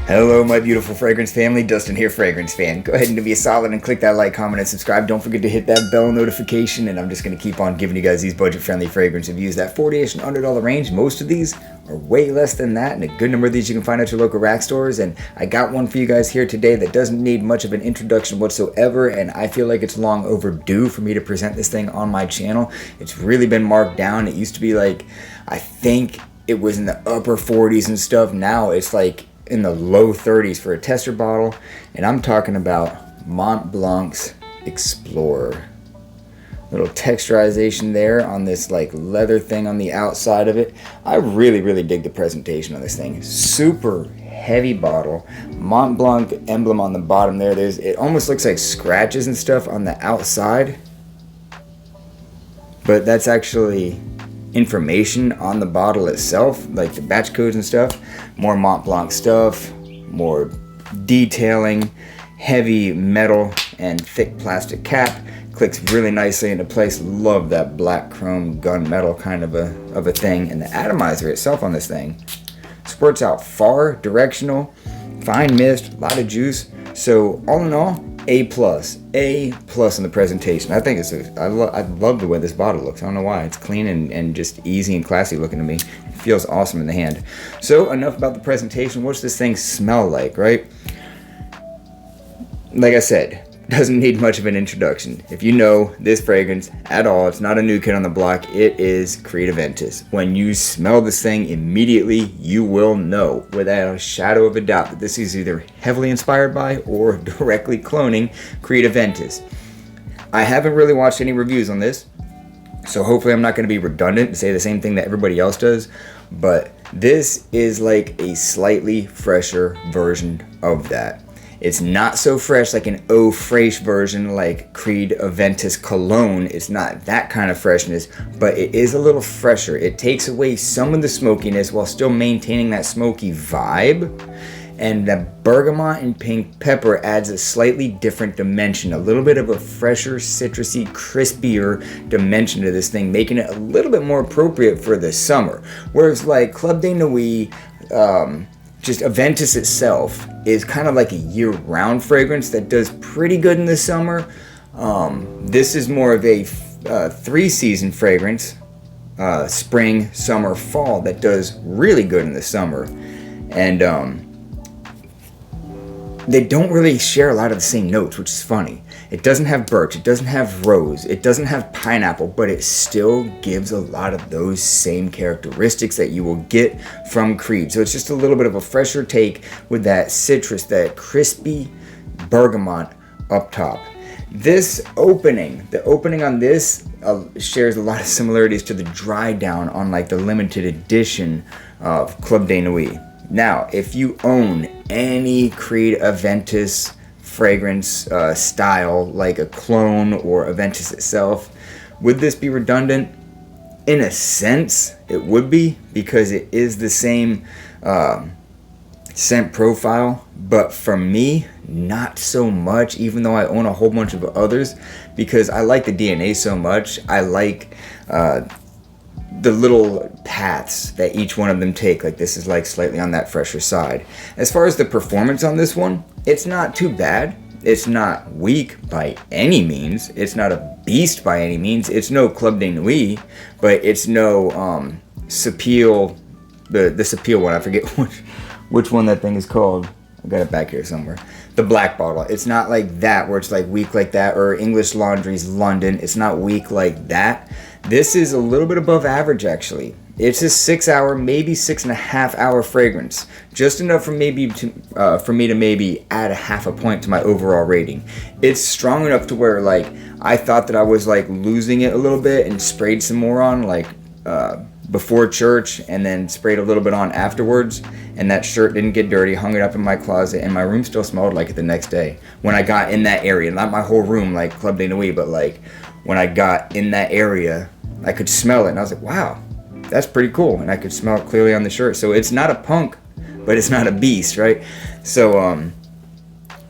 Hello my beautiful fragrance family, Dustin here, fragrance fan. Go ahead and do me a solid and click that like, comment, and subscribe. Don't forget to hit that bell notification, and I'm just going to keep on giving you guys these budget-friendly fragrance reviews. That $40-ish and under dollar range, most of these are way less than that, and a good number of these you can find at your local rack stores. And I got one for you guys here today that doesn't need much of an introduction whatsoever, and I feel like it's long overdue for me to present this thing on my channel. It's really been marked down. It used to be like, I think it was in the upper 40s and stuff. Now it's like in the low 30s for a tester bottle, and I'm talking about Mont Blanc's Explorer. Little texturization there on this like leather thing on the outside of it. I really dig the presentation on this thing. Super heavy bottle, Mont Blanc emblem on the bottom there. It almost looks like scratches and stuff on the outside, but that's actually information on the bottle itself, like the batch codes and stuff. More Mont Blanc stuff, more detailing, heavy metal and thick plastic cap. Clicks really nicely into place. Love that black chrome gunmetal kind of a thing. And the atomizer itself on this thing squirts out far, directional, fine mist, a lot of juice. So all in all, A plus in the presentation. I think I love the way this bottle looks. I don't know why. It's clean and just easy and classy looking to me. It feels awesome in the hand. So enough about the presentation. What's this thing smell like, right? Like I said, doesn't need much of an introduction. If you know this fragrance at all, it's not a new kid on the block. It is Creed Aventus. When you smell this thing, immediately you will know without a shadow of a doubt that this is either heavily inspired by or directly cloning Creed Aventus. I haven't really watched any reviews on this, so hopefully I'm not going to be redundant and say the same thing that everybody else does, but this is like a slightly fresher version of that. It's not so fresh like an eau fraiche version like Creed Aventus Cologne. It's not that kind of freshness, but it is a little fresher. It takes away some of the smokiness while still maintaining that smoky vibe. And the bergamot and pink pepper adds a slightly different dimension, a little bit of a fresher, citrusy, crispier dimension to this thing, making it a little bit more appropriate for the summer. Whereas like Club de Nuit, just Aventus itself is kind of like a year-round fragrance that does pretty good in the summer. This is more of a three-season fragrance, spring, summer, fall, that does really good in the summer. And they don't really share a lot of the same notes, which is funny. It doesn't have birch, it doesn't have rose, it doesn't have pineapple, but it still gives a lot of those same characteristics that you will get from Creed. So it's just a little bit of a fresher take with that citrus, that crispy bergamot up top. This opening, the opening on this shares a lot of similarities to the dry down on like the limited edition of Club de Nuit. Now, if you own any Creed Aventus fragrance style, like a clone or Aventus itself, would this be redundant? In a sense, it would be, because it is the same scent profile, but for me, not so much, even though I own a whole bunch of others, because I like the DNA so much. I like the little paths that each one of them take. Like this is like slightly on that fresher side. As far as the performance on this one, it's not too bad. It's not weak by any means. It's not a beast by any means. It's no Club de Nuit, but it's no Sapil, the Sapil one. I forget which one that thing is called. I got it back here somewhere. The black bottle. It's not like that where it's like weak like that, or English Laundry's London. It's not weak like that. This is a little bit above average actually. It's a 6 hour, maybe 6.5 hour fragrance. Just enough for me to maybe add a half a point to my overall rating. It's strong enough to where like I thought that I was like losing it a little bit and sprayed some more on like before church, and then sprayed a little bit on afterwards, and that shirt didn't get dirty. Hung it up in my closet, and my room still smelled like it the next day when I got in that area. Not my whole room like Club de Nuit, but like when I got in that area, I could smell it, and I was like, wow, that's pretty cool. And I could smell it clearly on the shirt. So it's not a punk, but it's not a beast, right? So and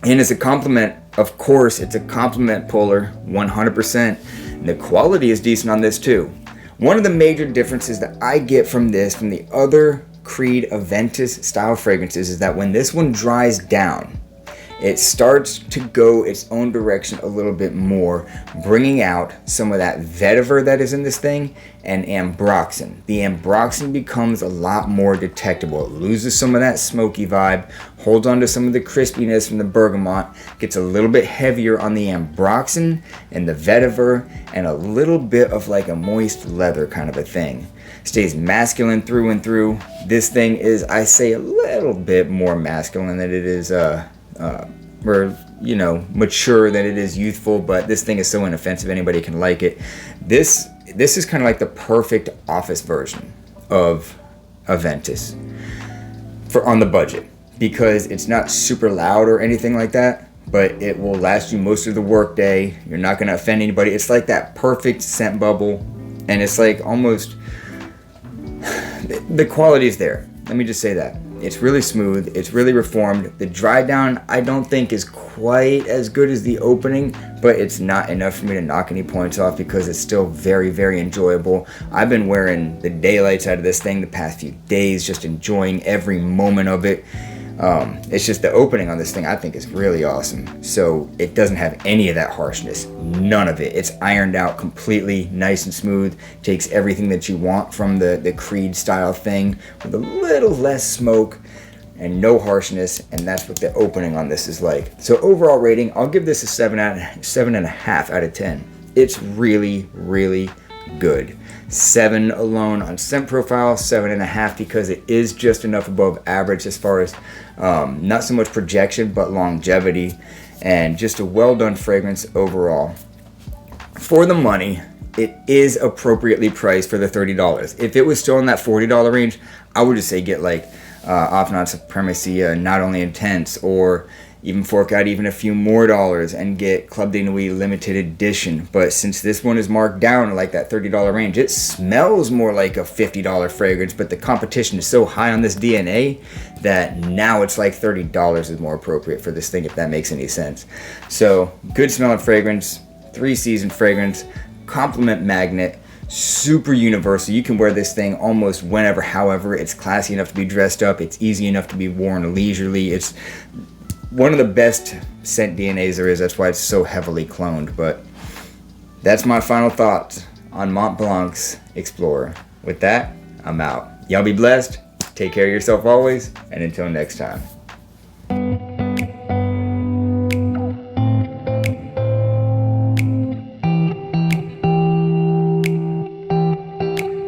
it's a compliment. Of course, it's a compliment puller, 100%. The quality is decent on this too. One of the major differences that I get from this, from the other Creed Aventus style fragrances is that when this one dries down, it starts to go its own direction a little bit more, bringing out some of that vetiver that is in this thing and ambroxan. The ambroxan becomes a lot more detectable. It loses some of that smoky vibe, holds on to some of the crispiness from the bergamot, gets a little bit heavier on the ambroxan and the vetiver, and a little bit of like a moist leather kind of a thing. Stays masculine through and through. This thing is, I say, a little bit more masculine than it is mature than it is youthful, but this thing is so inoffensive anybody can like it. This is kind of like the perfect office version of Aventus for on the budget, because it's not super loud or anything like that, but it will last you most of the workday. You're not going to offend anybody. It's like that perfect scent bubble, and it's like almost the quality is there. Let me just say that. It's really smooth. It's really reformed. The dry down, I don't think, is quite as good as the opening, but it's not enough for me to knock any points off because it's still very, very enjoyable. I've been wearing the daylights out of this thing the past few days, just enjoying every moment of it. It's just the opening on this thing I think is really awesome. So it doesn't have any of that harshness, none of it. It's ironed out completely, nice and smooth. Takes everything that you want from the Creed style thing with a little less smoke and no harshness, and that's what the opening on this is like. So overall rating, I'll give this a 7.5 out of 10. It's really, really good. 7 alone on scent profile, 7.5 because it is just enough above average as far as not so much projection but longevity, and just a well done fragrance overall. For the money, it is appropriately priced for the $30. If it was still in that $40 range, I would just say get like Aventus Supremacy, Not Only Intense, or even fork out even a few more dollars and get Club de Nuit limited edition. But since this one is marked down to like that $30 range, it smells more like a $50 fragrance, but the competition is so high on this DNA that now it's like $30 is more appropriate for this thing, if that makes any sense. So good smelling fragrance, 3-season fragrance, compliment magnet, super universal. You can wear this thing almost whenever, however. It's classy enough to be dressed up. It's easy enough to be worn leisurely. It's one of the best scent DNAs there is. That's why it's so heavily cloned. But that's my final thoughts on Mont Blanc's Explorer. With that, I'm out. Y'all be blessed. Take care of yourself always. And until next time.